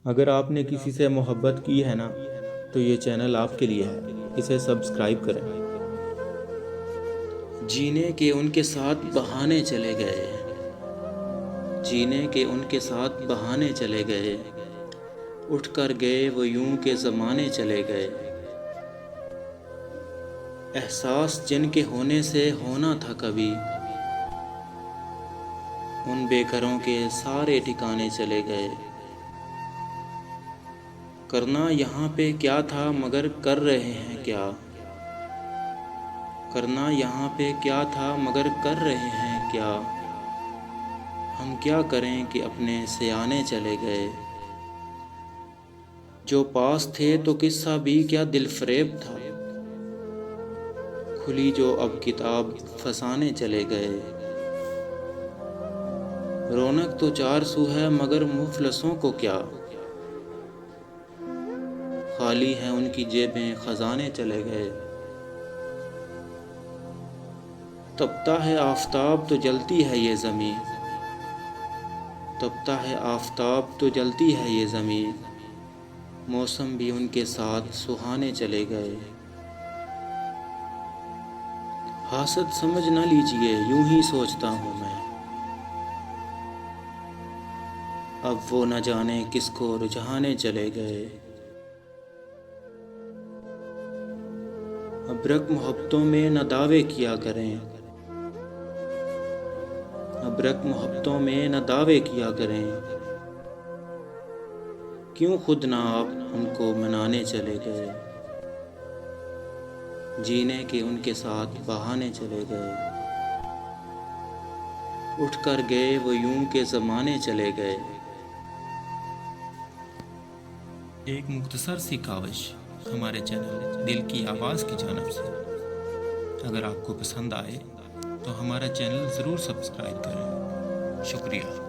اگر آپ نے کسی سے محبت کی ہے نا تو یہ چینل آپ کے لیے ہے، اسے سبسکرائب کریں۔ جینے کے ان کے ساتھ بہانے چلے گئے، جینے کے ان کے ساتھ بہانے چلے گئے، اٹھ کر گئے وہ یوں کہ زمانے چلے گئے۔ احساس جن کے ہونے سے ہونا تھا کبھی، ان بے گھروں کے سارے ٹھکانے چلے گئے۔ کرنا یہاں پہ کیا تھا مگر کر رہے ہیں کیا، کرنا یہاں پہ کیا تھا مگر کر رہے ہیں کیا، ہم کیا کریں کہ اپنے سیانے چلے گئے۔ جو پاس تھے تو قصہ بھی کیا دل فریب تھا، کھلی جو اب کتاب فسانے چلے گئے۔ رونق تو چار سو ہے مگر مفلسوں کو کیا، خالی ہیں ان کی جیبیں خزانے چلے گئے۔ تپتا ہے آفتاب تو جلتی ہے یہ زمین، تپتا ہے آفتاب تو جلتی ہے یہ زمین، موسم بھی ان کے ساتھ سہانے چلے گئے۔ حاسد سمجھ نہ لیجئے یوں ہی سوچتا ہوں میں، اب وہ نہ جانے کس کو رجھانے چلے گئے۔ ابرک محبتوں میں نہ دعوے کیا کریں، ابرک محبتوں میں نہ دعوے کیا کریں، کیوں خود نہ آپ ان کو منانے چلے گئے۔ جینے کے ان کے ساتھ بہانے چلے گئے، اٹھ کر گئے وہ یوں کہ زمانے چلے گئے۔ ایک مختصر سی کاوش ہمارے چینل دل کی آواز کی جانب سے، اگر آپ کو پسند آئے تو ہمارا چینل ضرور سبسکرائب کریں۔ شکریہ۔